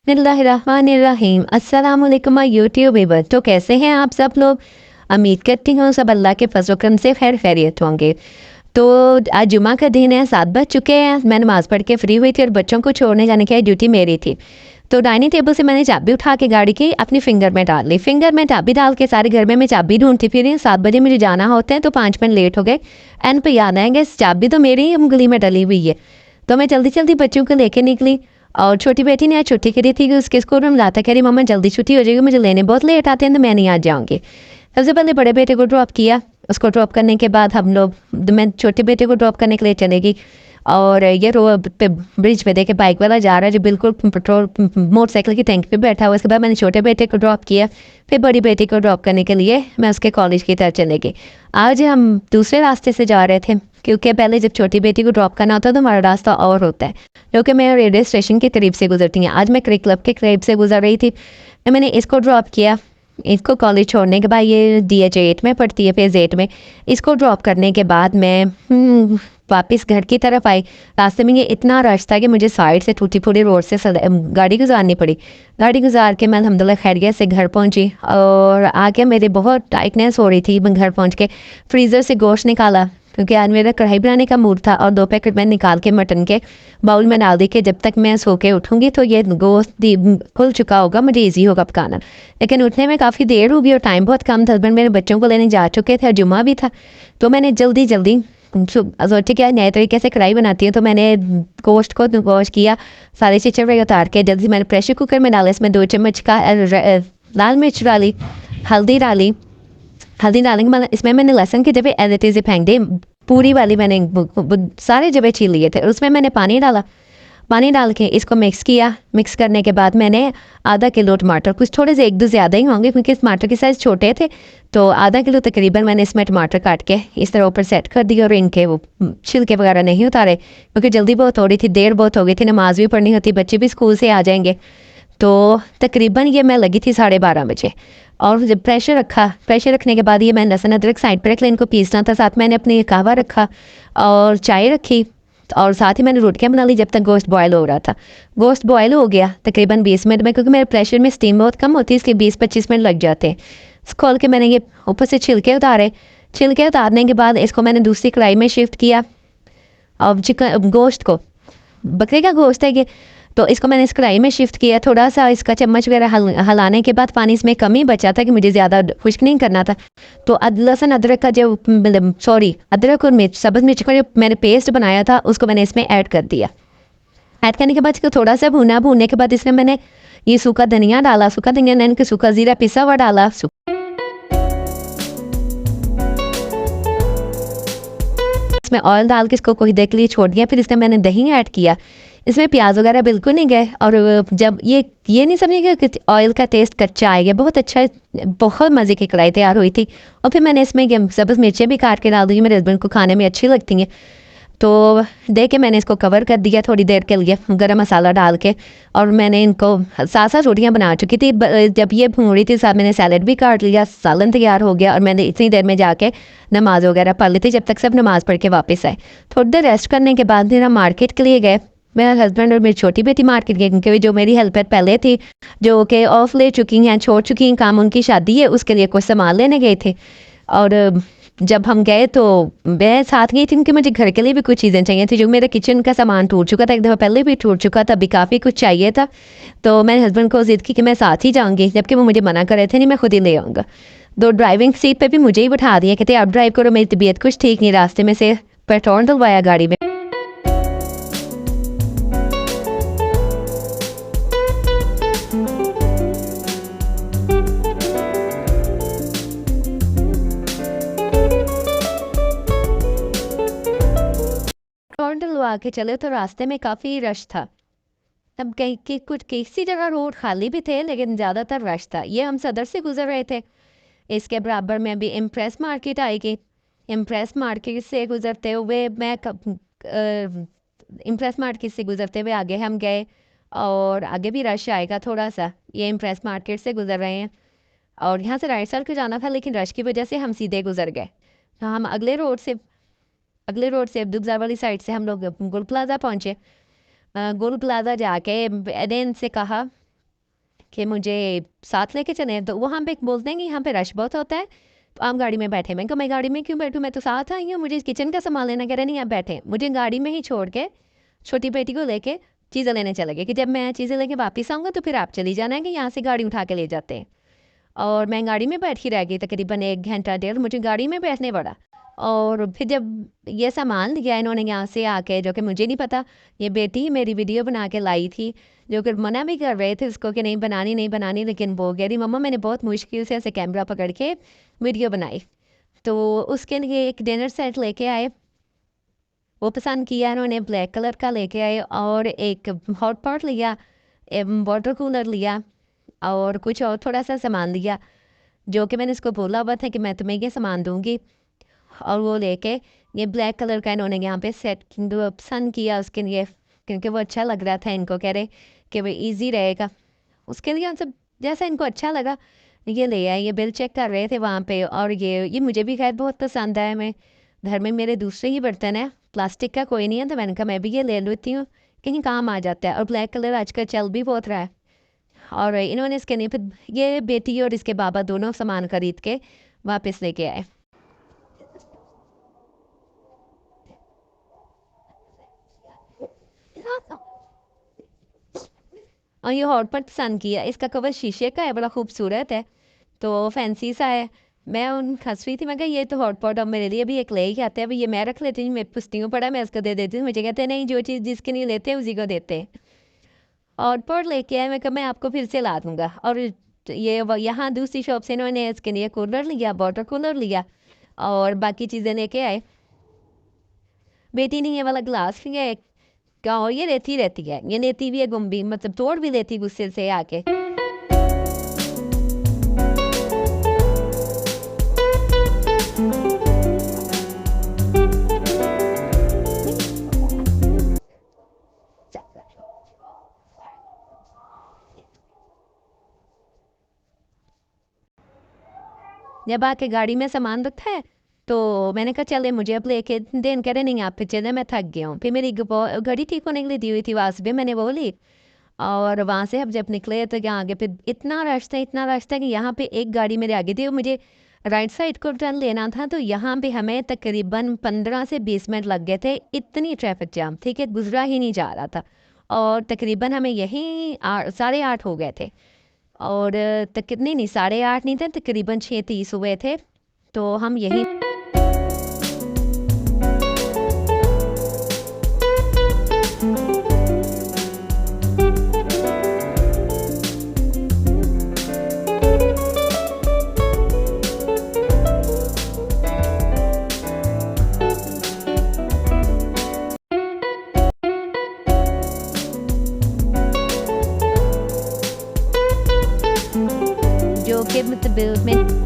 बिस्मिल्लाहिर्रहमानिर्रहीम। अस्सलाम वालेकुम माय यूट्यूब व्यूअर्स। तो कैसे हैं आप सब लोग? उम्मीद करती हूँ सब अल्लाह के फजल करम से खैर खैरियत होंगे। तो आज जुमा का दिन है, 7 बज चुके हैं। मैं नमाज़ पढ़ के फ्री हुई थी और बच्चों को छोड़ने जाने की ड्यूटी मेरी थी। तो डाइनिंग टेबल से मैंने चाबी उठा के गाड़ी की अपनी फिंगर में डाल ली। फिंगर में चाबी डाल के सारे घर में मैं चाबी ढूंढती फिरी। 7 बजे मुझे जाना होता है तो 5 मिनट लेट हो गए। एंड पे याद आएंगे चाबी तो मेरी ही उंगली में डली हुई है। तो मैं जल्दी जल्दी बच्चों को लेके निकली और छोटी बेटी ने आज छुट्टी करी थी कि उसके स्कूल में मिलाता कह रही मम्मा जल्दी छुट्टी हो जाएगी, मुझे लेने बहुत लेट आते हैं तो मैं नहीं आज जाऊँगी। सबसे पहले बड़े बेटे को ड्रॉप किया। उसको ड्रॉप करने के बाद हम लोग मैं छोटे बेटे को ड्रॉप करने के लिए चलेगी और ये रोड पे ब्रिज पे देखे बाइक वाला जा रहा है जो बिल्कुल पेट्रोल मोटरसाइकिल की टैंक पे बैठा हुआ। उसके बाद मैंने छोटे बेटे को ड्रॉप किया। फिर बड़ी बेटी को ड्रॉप करने के लिए मैं उसके कॉलेज की तरफ चले गई। आज हम दूसरे रास्ते से जा रहे थे क्योंकि पहले जब छोटी बेटी को ड्रॉप करना होता है तो हमारा रास्ता और होता है जो कि मैं रेलवे स्टेशन के करीब से गुजरती हूँ। आज मैं क्रिक क्लब के करीब से गुजर रही थी तो मैंने इसको ड्रॉप किया। इसको कॉलेज छोड़ने के बाद ये DH8 में पढ़ती है, फेज़ 8 में। इसको ड्रॉप करने के बाद मैं वापस घर की तरफ आई। रास्ते में ये इतना रश था कि मुझे साइड से टूटी फूटी रोड से गाड़ी गुजारनी पड़ी। गाड़ी गुजार के मैं अल्हम्दुलिल्लाह खैरियत से घर पहुंची और आके मेरे बहुत टाइटनेस हो रही थी। मैं घर पहुंच के फ्रीज़र से गोश्त निकाला क्योंकि आज मेरा कढ़ाई बनाने का मूड था और 2 पैकेट मैं निकाल के मटन के बाउल में डाल दी कि जब तक मैं सो के उठूँगी तो ये गोश्त खुल चुका होगा, मुझे ईजी होगा पकाना। लेकिन उठने में काफ़ी देर होगी और टाइम बहुत कम था। हस्बैंड मेरे बच्चों को लेने जा चुके थे और जुम्मा भी था। तो मैंने जल्दी जल्दी सोचे क्या नए तरीके से कढ़ाई बनाती हूँ। तो मैंने गोश्त को वॉश किया, सारे चिचड़े उतार के जल्दी मैंने प्रेशर कुकर में डाला। इसमें 2 चम्मच का लाल मिर्च डाली, हल्दी डाली। हल्दी डालने के बाद इसमें मैंने लहसुन के जबे एज इट इज़ फेंक दे पूरी वाली। मैंने सारे जबे छील लिए थे और उसमें मैंने पानी डाला। पानी डाल के इसको मिक्स किया। मिक्स करने के बाद मैंने आधा किलो टमाटर, कुछ थोड़े से 1-2 ज़्यादा ही होंगे क्योंकि टमाटर के साइज़ छोटे थे, तो आधा किलो तकरीबन मैंने इसमें टमाटर काट के इस तरह ऊपर सेट कर दिया और इनके वो छिलके वगैरह नहीं उतारे क्योंकि जल्दी बहुत हो रही थी, देर बहुत हो गई थी, नमाज भी पढ़नी होती, बच्चे भी स्कूल से आ जाएंगे। तो तकरीबन ये मैं लगी थी 12:30 बजे और जब प्रेशर रखा, प्रेशर रखने के बाद ये मैं लहसुन अदरक साइड पर रख लिया, इनको पीसना था। साथ मैंने अपनी कहवा रखा और चाय रखी और साथ ही मैंने रोटियां बना ली जब तक गोश्त बॉयल हो रहा था। गोश्त बॉयल हो गया तकरीबन 20 मिनट में क्योंकि मेरे प्रेशर में स्टीम बहुत कम होती है, इसके 20-25 मिनट लग जाते हैं। खोल के मैंने ये ऊपर से छिलके उतारे। छिलके उतारने के बाद इसको मैंने दूसरी कढ़ाई में शिफ्ट किया। अब चिकन गोश्त को, बकरे का गोश्त है ये, तो इसको मैंने इस कढ़ाई में शिफ्ट किया। थोड़ा सा इसका चम्मच वगैरह हलाने के बाद पानी इसमें कम ही बचा था कि मुझे ज़्यादा खुश्क नहीं करना था। तो लहसुन अदरक का जो अदरक और मिर्च, सब्ज़ मिर्च का जो मैंने पेस्ट बनाया था उसको मैंने इसमें ऐड कर दिया। ऐड करने के बाद इसको थोड़ा सा भुना। भूनने के बाद इसमें मैंने ये सूखा धनिया डाला, सूखा धनिया नहीं कि सूखा ज़ीरा पिसा हुआ डाला। इसमें ऑयल डाल के इसको कुछ देर के लिए छोड़ दिया। फिर इसमें मैंने दही ऐड किया। इसमें प्याज वगैरह बिल्कुल नहीं गए और जब ये नहीं समझिएगा कि ऑयल का टेस्ट कच्चा आएगा, बहुत अच्छा, बहुत मज़े की कढ़ाई तैयार हुई थी। और फिर मैंने इसमें सब्ज़ मिर्चें भी काट के डाल दी, मेरे हस्बैंड को खाने में अच्छी लगती हैं। तो देख के मैंने इसको कवर कर दिया थोड़ी देर के लिए गरम मसाला डाल के और मैंने इनको 7-7 रोटियाँ बना चुकी थी। जब ये भून रही थी साथ मैंने सैलड भी काट लिया, सालन तैयार हो गया और मैंने इतनी देर में जाके नमाज वगैरह पढ़ ली थी जब तक सब नमाज़ पढ़ के वापस आए। थोड़ी देर रेस्ट करने के बाद फिर हम मार्केट के लिए गए। मेरा हस्बैंड और मेरी छोटी बेटी मार्केट गई क्योंकि जो मेरी हेल्पर पहले थी जो कि ऑफ ले चुकी हैं, छोड़ चुकी हैं काम, उनकी शादी है, उसके लिए कुछ सामान लेने गए थे। और जब हम गए तो मैं साथ गई थी क्योंकि मुझे घर के लिए भी कुछ चीज़ें चाहिए थी। जो मेरा किचन का सामान टूट चुका था, एक दफ़ा पहले भी टूट चुका था, अभी काफ़ी कुछ चाहिए था। तो मैंने हस्बैंड को जिद की कि मैं साथ ही जाऊँगी, जबकि वो मुझे मना कर रहे थे नहीं मैं खुद ही ले आऊँगा। तो ड्राइविंग सीट पे भी मुझे ही बिठा दिया, कहते आप ड्राइव करो, मेरी तबीयत कुछ ठीक नहीं। रास्ते में से पेट्रोल डलवाया गाड़ी में। पेट्रोल डलवा के चले तो रास्ते में काफ़ी रश था। तब कहीं कि कुछ किसी जगह रोड खाली भी थे लेकिन ज़्यादातर रश था। ये हम सदर से गुजर रहे थे। इसके बराबर में भी इम्प्रेस मार्केट आएगी। इम्प्रेस मार्केट से गुजरते हुए इम्प्रेस मार्केट से गुजरते हुए आगे हम गए और आगे भी रश आएगा थोड़ा सा। ये इम्प्रेस मार्केट से गुजर रहे हैं और यहाँ से राइट साइड को जाना था लेकिन रश की वजह से हम सीधे गुजर गए। तो हम अगले रोड से अब्दुलजार वाली साइड से हम लोग गुल प्लाजा पहुँचे। गुल प्लाजा जाके एदेन से कहा कि मुझे साथ लेके चले, तो वहाँ पे बोलते हैं कि यहाँ पे रश बहुत होता है, तो आप गाड़ी में बैठे। मैं कहा मैं गाड़ी में क्यों बैठूँ, मैं तो साथ आई हूँ, मुझे किचन का सामान लेना। कह रहे नहीं आप बैठे। मुझे गाड़ी में ही छोड़ के छोटी बेटी को लेके चीज़ें लेने चले गए कि जब मैं चीज़ें लेके वापस आऊँगा तो फिर आप चली जाना है कि यहाँ से गाड़ी उठा के ले जाते हैं। और मैं गाड़ी में बैठी रह गई तकरीबन 1 घंटा डेढ़, मुझे गाड़ी में बैठने पड़ा। और फिर जब ये सामान लिया इन्होंने यहाँ से आके, जो कि मुझे नहीं पता, ये बेटी ही मेरी वीडियो बना के लाई थी, जो कि मना भी कर रहे थे उसको कि नहीं बनानी नहीं बनानी, लेकिन वो कह रही मम्मा मैंने बहुत मुश्किल से ऐसे कैमरा पकड़ के वीडियो बनाई। तो उसके लिए एक डिनर सेट लेके आए, वो पसंद किया इन्होंने, ब्लैक कलर का लेके आए। और एक हॉट पॉट लिया, वाटर कूलर लिया और कुछ और थोड़ा सा सामान लिया, जो कि मैंने इसको बोला हुआ था कि मैं तुम्हें ये सामान दूंगी। और वो लेके ये ब्लैक कलर का इन्होंने यहाँ पे सेट पसंद किया उसके लिए, क्योंकि वो अच्छा लग रहा था। इनको कह रहे कि वो इजी रहेगा, उसके लिए उन सब जैसा इनको अच्छा लगा ये ले आए। ये बिल चेक कर रहे थे वहाँ पे, और ये मुझे भी खैर बहुत पसंद आया। मैं घर में मेरे दूसरे ही बर्तन है, प्लास्टिक का कोई नहीं है, तो मैंने कहा मैं भी ये ले लेती हूँ, कहीं काम आ जाता है। और ब्लैक कलर आजकल चल भी बहुत रहा है। और इन्होंने इसके नहीं, फिर ये बेटी और इसके बाबा दोनों सामान खरीद के वापस लेके आए। और ये हॉटपॉट पसंद किया, इसका कवर शीशे का है, बड़ा खूबसूरत है, तो फैंसी सा है। मैं उन हंस रही थी, मैं कहा ये तो हॉटपॉट अब मेरे लिए भी एक ले ही आते हैं, ये मैं रख लेती हूँ, मैं पुछती हूँ पड़ा, मैं उसको दे देती हूँ। मुझे कहते हैं नहीं, जो चीज़ जिसके नहीं लेते उसी को देते हैं। हॉटपॉट लेके आए, मैं कहा मैं आपको फिर से ला दूँगा। और ये यहाँ दूसरी शॉप से इन्होंने इसके लिए कूलर लिया, वाटर कूलर लिया और बाकी चीज़ें लेके आए। बेटी ने ये वाला ग्लास लिया एक, क्या हो, ये लेती रहती है, ये लेती भी है गुम भी, मतलब तोड़ भी लेती गुस्से से आके। जब आके गाड़ी में सामान रखा है, तो मैंने कहा चले मुझे अब लेके देन, कह रहे नहीं आप फिर चले, मैं थक गया हूँ। फिर मेरी घड़ी ठीक होने के लिए दी हुई थी वास भी, मैंने वो ली। और वहाँ से अब जब निकले तो यहाँ आगे फिर इतना रश था कि यहाँ पे एक गाड़ी मेरे आगे थी, मुझे राइट साइड को टर्न लेना था, तो यहाँ पे हमें तकरीबन 15 से 20 मिनट लग गए थे, इतनी ट्रैफिक जाम थी कि गुजरा ही नहीं जा रहा था। और तकरीबन हमें यहीं 8:30 हो गए थे। और कितने नहीं, 8:30 नहीं थे, तकरीबन 6:30 हुए थे, तो हम यहीं जो कि मतलब मैं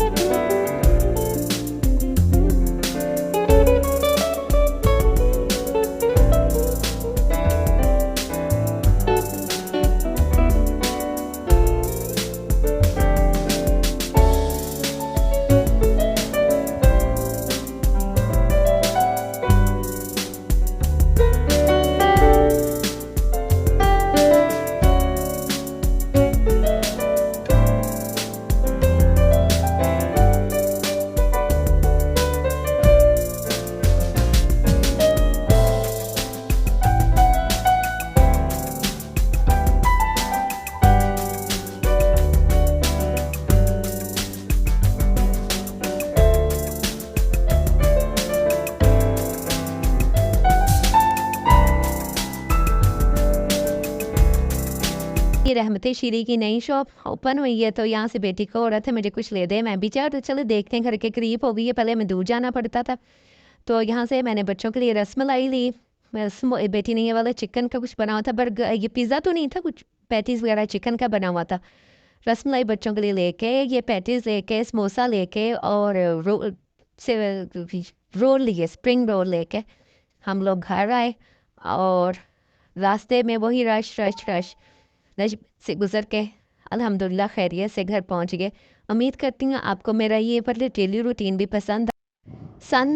ये रहमत शीरी की नई शॉप ओपन हुई है, तो यहाँ से बेटी को हो रहा था मुझे कुछ ले दे, मैं भी चाह तो चलो देखते हैं, घर के करीब हो गई है, पहले मैं दूर जाना पड़ता था। तो यहाँ से मैंने बच्चों के लिए रसमलाई ली। बेटी ने ये वाला चिकन का कुछ बना हुआ था, बर्गर, ये पिज़्ज़ा तो नहीं था, कुछ पैटीज़ वगैरह चिकन का बना हुआ था। रसमलाई बच्चों के लिए लेके, ये पैटीज़ लेके, समोसा लेके और रोल लिए, स्प्रिंग रोल लेके हम लोग घर आए। और रास्ते में वही रश रश रश रश से गुजर के अल्हम्दुलिल्लाह खैरियत से घर पहुंच गए। उम्मीद करती हूँ आपको मेरा ये पर डेली रूटीन भी पसंद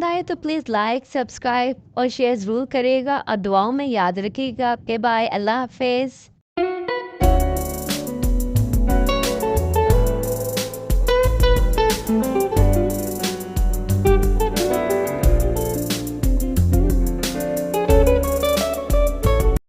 आए, तो प्लीज़ लाइक, सब्सक्राइब और शेयर ज़रूर करिएगा, और दुआओं में याद रखिएगा। के बाय, अल्लाह हाफिज़।